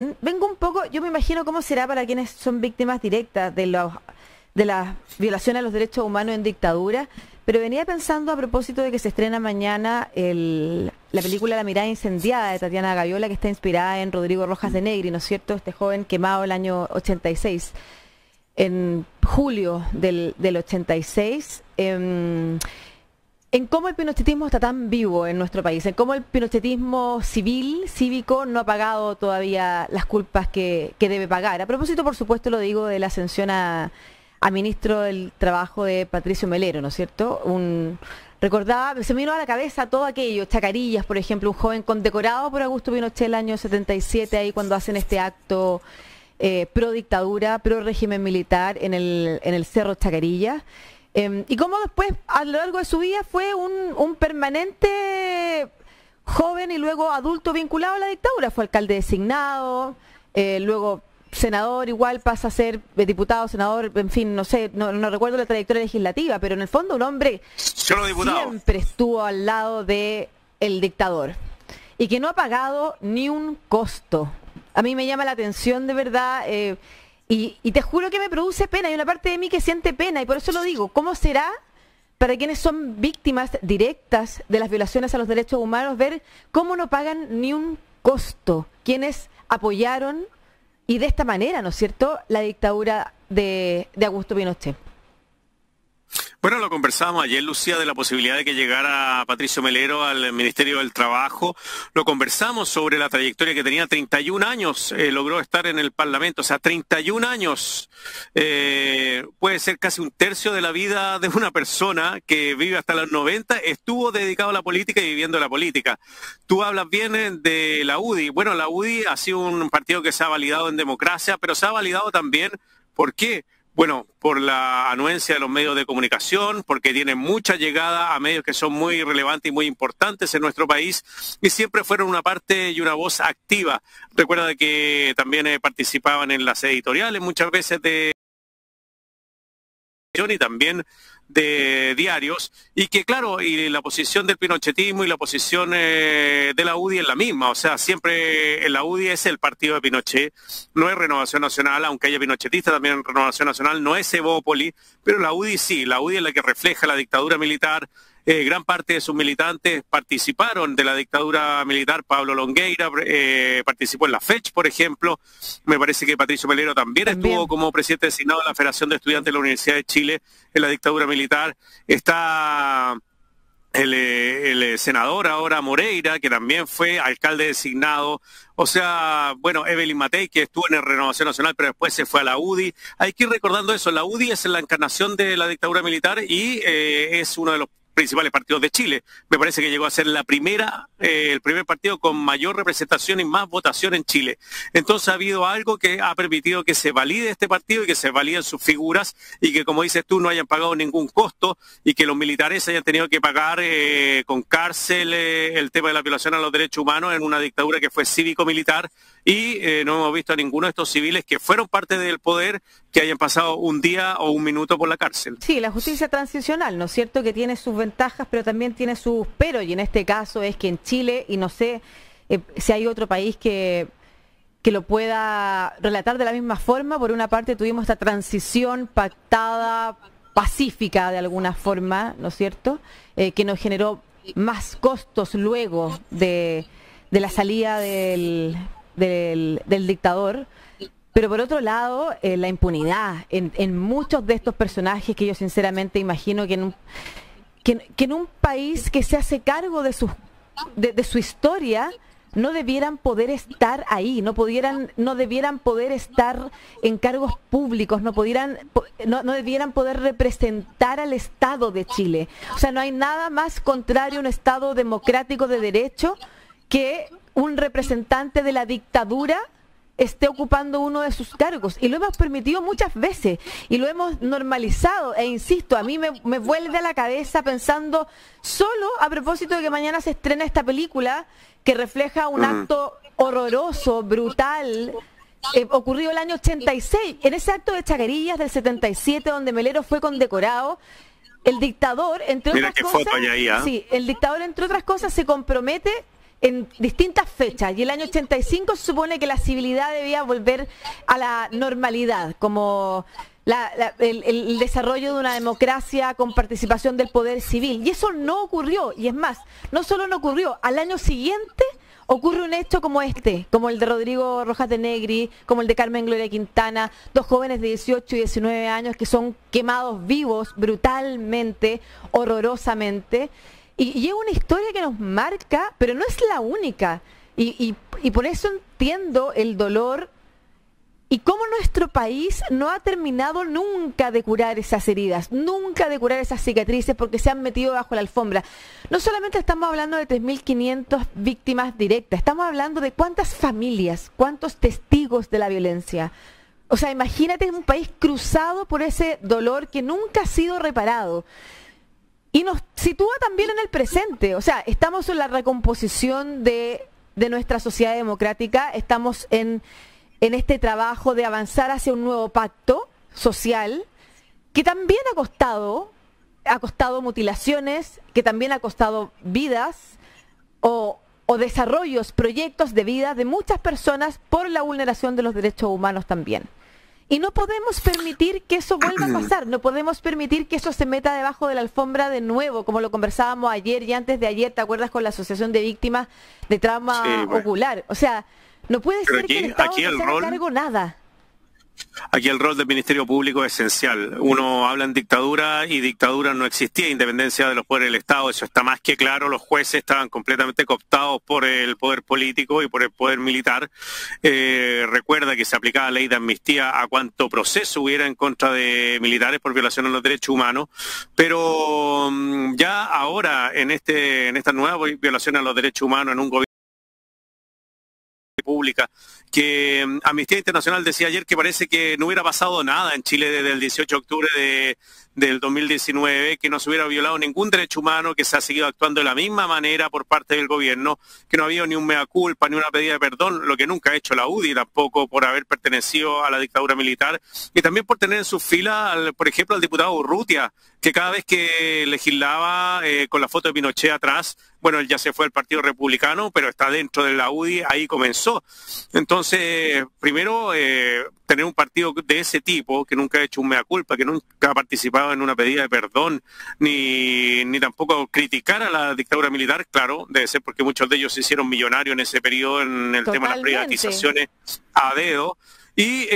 Vengo un poco, yo me imagino cómo será para quienes son víctimas directas de las violaciones a los derechos humanos en dictadura, pero venía pensando a propósito de que se estrena mañana la película La mirada incendiada de Tatiana Gaviola, que está inspirada en Rodrigo Rojas de Negri, ¿no es cierto? Este joven quemado el año 86, en julio del 86. En cómo el pinochetismo está tan vivo en nuestro país, en cómo el pinochetismo cívico, no ha pagado todavía las culpas que debe pagar. A propósito, por supuesto, lo digo de la ascensión a ministro del Trabajo de Patricio Melero, ¿no es cierto? Recordaba, se me vino a la cabeza todo aquello, Chacarillas, por ejemplo, un joven condecorado por Augusto Pinochet el año 77, ahí cuando hacen este acto pro dictadura, pro régimen militar en el Cerro Chacarillas. Y cómo después, a lo largo de su vida, fue un permanente joven y luego adulto vinculado a la dictadura. Fue alcalde designado, luego senador, igual pasa a ser diputado, senador, en fin, no sé, no recuerdo la trayectoria legislativa, pero en el fondo un hombre siempre estuvo al lado del dictador y que no ha pagado ni un costo. A mí me llama la atención de verdad. Y te juro que me produce pena, hay una parte de mí que siente pena y por eso lo digo. ¿Cómo será para quienes son víctimas directas de las violaciones a los derechos humanos ver cómo no pagan ni un costo quienes apoyaron y de esta manera, ¿no es cierto?, la dictadura de Augusto Pinochet? Bueno, lo conversábamos ayer, Lucía, de la posibilidad de que llegara Patricio Melero al Ministerio del Trabajo. Lo conversamos sobre la trayectoria que tenía, 31 años, logró estar en el Parlamento. O sea, 31 años puede ser casi un tercio de la vida de una persona que vive hasta los 90, estuvo dedicado a la política y viviendo la política. Tú hablas bien de la UDI. Bueno, la UDI ha sido un partido que se ha validado en democracia, pero se ha validado también, ¿por qué? Bueno, por la anuencia de los medios de comunicación, porque tiene mucha llegada a medios que son muy relevantes y muy importantes en nuestro país y siempre fueron una parte y una voz activa. Recuerda que también participaban en las editoriales muchas veces y también de diarios, y que claro, y la posición del pinochetismo y la posición de la UDI es la misma, o sea, siempre la UDI es el partido de Pinochet, no es Renovación Nacional, aunque haya pinochetistas también en Renovación Nacional, no es Evópoli, pero la UDI sí, la UDI es la que refleja la dictadura militar. Gran parte de sus militantes participaron de la dictadura militar. Pablo Longueira participó en la FECH, por ejemplo. Me parece que Patricio Melero también estuvo como presidente designado de la Federación de Estudiantes de la Universidad de Chile en la dictadura militar. Está el senador ahora Moreira, que también fue alcalde designado. O sea, bueno, Evelyn Matei, que estuvo en la Renovación Nacional, pero después se fue a la UDI. Hay que ir recordando eso. La UDI es la encarnación de la dictadura militar y es uno de los principales partidos de Chile. Me parece que llegó a ser el primer partido con mayor representación y más votación en Chile. Entonces ha habido algo que ha permitido que se valide este partido y que se validen sus figuras y que, como dices tú, no hayan pagado ningún costo y que los militares hayan tenido que pagar con cárcel el tema de la violación a los derechos humanos en una dictadura que fue cívico-militar y no hemos visto a ninguno de estos civiles que fueron parte del poder que hayan pasado un día o un minuto por la cárcel. Sí, la justicia transicional, ¿no es cierto?, que tiene sus ventajas, pero también tiene sus peros, y en este caso es que en Chile, y no sé si hay otro país que lo pueda relatar de la misma forma, por una parte tuvimos esta transición pactada, pacífica de alguna forma, ¿no es cierto?, que nos generó más costos luego de la salida del dictador. Pero por otro lado, la impunidad en muchos de estos personajes que yo sinceramente imagino que en un país que se hace cargo de su historia no debieran poder estar ahí, no debieran poder estar en cargos públicos, no debieran poder representar al Estado de Chile. O sea, no hay nada más contrario a un Estado democrático de derecho que un representante de la dictadura esté ocupando uno de sus cargos, y lo hemos permitido muchas veces y lo hemos normalizado, e insisto, a mí me vuelve a la cabeza pensando solo a propósito de que mañana se estrena esta película que refleja un acto horroroso, brutal, ocurrido el año 86, en ese acto de Chacarillas del 77 donde Melero fue condecorado. El dictador, entre otras cosas, el dictador, entre otras cosas, se compromete en distintas fechas, y el año 85 se supone que la civilidad debía volver a la normalidad, como el desarrollo de una democracia con participación del poder civil, y eso no ocurrió, y es más, no solo no ocurrió, al año siguiente ocurre un hecho como como el de Rodrigo Rojas de Negri, como el de Carmen Gloria Quintana, dos jóvenes de 18 y 19 años que son quemados vivos brutalmente, horrorosamente. Y es una historia que nos marca, pero no es la única. Y por eso entiendo el dolor y cómo nuestro país no ha terminado nunca de curar esas heridas, nunca de curar esas cicatrices, porque se han metido bajo la alfombra. No solamente estamos hablando de 3.500 víctimas directas, estamos hablando de cuántas familias, cuántos testigos de la violencia. O sea, imagínate un país cruzado por ese dolor que nunca ha sido reparado. Y nos sitúa también en el presente, o sea, estamos en la recomposición de nuestra sociedad democrática, estamos en este trabajo de avanzar hacia un nuevo pacto social, que también ha costado mutilaciones, que también ha costado vidas o desarrollos, proyectos de vida de muchas personas por la vulneración de los derechos humanos también. Y no podemos permitir que eso vuelva a pasar, no podemos permitir que eso se meta debajo de la alfombra de nuevo, como lo conversábamos ayer y antes de ayer, ¿te acuerdas? Con la Asociación de Víctimas de Trauma Ocular. O sea, no puede ser que el Estado no se haga cargo nada. Aquí el rol del Ministerio Público es esencial. Uno habla en dictadura y dictadura no existía, independencia de los poderes del Estado, eso está más que claro. Los jueces estaban completamente cooptados por el poder político y por el poder militar. Recuerda que se aplicaba la ley de amnistía a cuanto proceso hubiera en contra de militares por violación a los derechos humanos, pero ya ahora en esta nueva violación a los derechos humanos en un gobierno pública, que Amnistía Internacional decía ayer que parece que no hubiera pasado nada en Chile desde el 18 de octubre del 2019, que no se hubiera violado ningún derecho humano, que se ha seguido actuando de la misma manera por parte del gobierno, que no ha habido ni un mea culpa, ni una pedida de perdón, lo que nunca ha hecho la UDI tampoco por haber pertenecido a la dictadura militar, y también por tener en sus filas, por ejemplo, al diputado Urrutia, que cada vez que legislaba con la foto de Pinochet atrás, bueno, él ya se fue al Partido Republicano, pero está dentro de la UDI, ahí comenzó. Entonces, primero, tener un partido de ese tipo, que nunca ha hecho un mea culpa, que nunca ha participado en una pedida de perdón, ni tampoco criticar a la dictadura militar, claro, debe ser porque muchos de ellos se hicieron millonarios en ese periodo en el tema de las privatizaciones a dedo. Y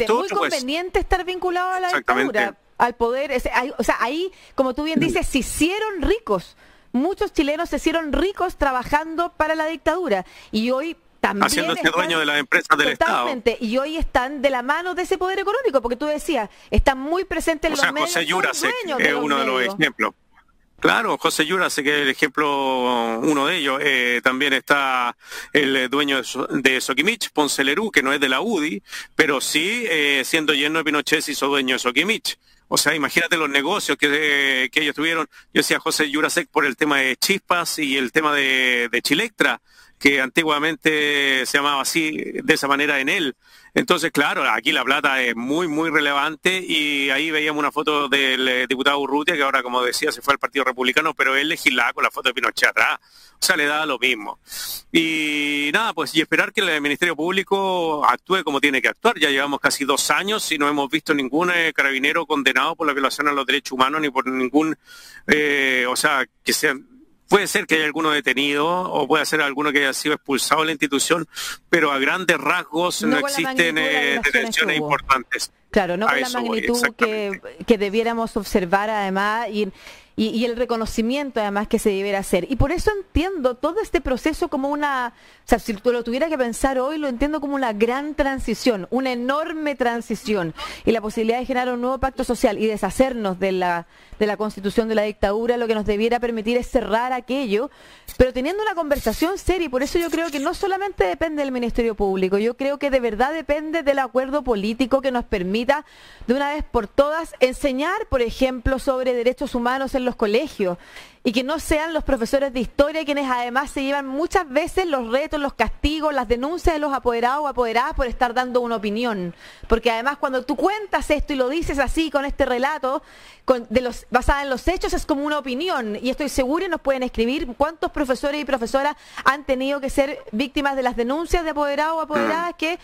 muy conveniente estar vinculado a la dictadura, al poder. O sea, ahí, como tú bien dices, se hicieron ricos. Muchos chilenos se hicieron ricos trabajando para la dictadura y hoy también haciéndose dueño de las empresas del totalmente, Estado. Y hoy están de la mano de ese poder económico, porque tú decías, están muy presentes los medios. José Jurasek es uno de los ejemplos. Claro, José Jurasek es el ejemplo, uno de ellos. También está el dueño de Soquimich, Ponce Lerú, que no es de la UDI, pero sí, siendo yerno de Pinochet, se hizo dueño de Soquimich. O sea, imagínate los negocios que ellos tuvieron. Yo decía José Jurasek por el tema de Chispas y el tema de Chilectra, que antiguamente se llamaba así, de esa manera en él. Entonces, claro, aquí la plata es muy, muy relevante y ahí veíamos una foto del diputado Urrutia, que ahora, como decía, se fue al Partido Republicano, pero él legislaba con la foto de Pinochet atrás. O sea, le da lo mismo. Y nada, pues, y esperar que el Ministerio Público actúe como tiene que actuar. Ya llevamos casi 2 años y no hemos visto ningún carabinero condenado por la violación a los derechos humanos, ni por ningún, o sea, que sean... Puede ser que haya alguno detenido o puede ser alguno que haya sido expulsado de la institución, pero a grandes rasgos no existen detenciones importantes. Claro, no con la magnitud que debiéramos observar además y el reconocimiento además que se debiera hacer. Y por eso entiendo todo este proceso como una, o sea, si tú lo tuviera que pensar hoy, lo entiendo como una gran transición, una enorme transición, y la posibilidad de generar un nuevo pacto social y deshacernos de la constitución de la dictadura, lo que nos debiera permitir es cerrar aquello, pero teniendo una conversación seria, y por eso yo creo que no solamente depende del Ministerio Público, yo creo que de verdad depende del acuerdo político que nos permita de una vez por todas enseñar, por ejemplo, sobre derechos humanos en los los colegios y que no sean los profesores de historia quienes además se llevan muchas veces los retos, los castigos, las denuncias de los apoderados o apoderadas por estar dando una opinión. Porque además cuando tú cuentas esto y lo dices así con este relato basada en los hechos es como una opinión y estoy segura y nos pueden escribir cuántos profesores y profesoras han tenido que ser víctimas de las denuncias de apoderados o apoderadas que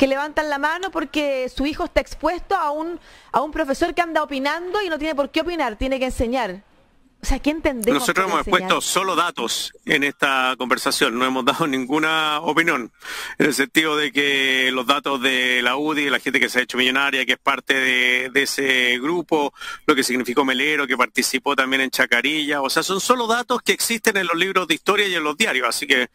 levantan la mano porque su hijo está expuesto a un profesor que anda opinando y no tiene por qué opinar, tiene que enseñar. O sea, ¿qué entendemos? Nosotros hemos expuesto solo datos en esta conversación, no hemos dado ninguna opinión, en el sentido de que los datos de la UDI, la gente que se ha hecho millonaria, que es parte de ese grupo, lo que significó Melero, que participó también en Chacarilla, o sea, son solo datos que existen en los libros de historia y en los diarios, así que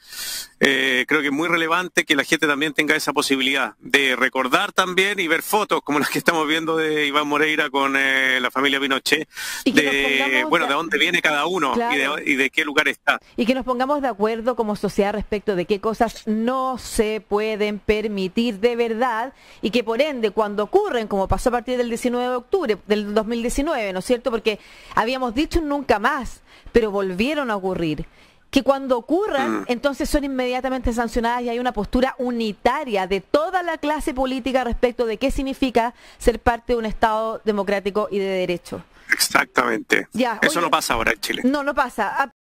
creo que es muy relevante que la gente también tenga esa posibilidad de recordar también y ver fotos como las que estamos viendo de Iván Moreira con la familia Pinochet, de dónde viene cada uno, claro, y de qué lugar está. Y que nos pongamos de acuerdo como sociedad respecto de qué cosas no se pueden permitir de verdad y que por ende cuando ocurren, como pasó a partir del 19 de octubre del 2019, ¿no es cierto? Porque habíamos dicho un nunca más, pero volvieron a ocurrir. Que cuando ocurran, entonces son inmediatamente sancionadas y hay una postura unitaria de toda la clase política respecto de qué significa ser parte de un Estado democrático y de derecho. Exactamente. Ya, eso no pasa ahora en Chile. No pasa.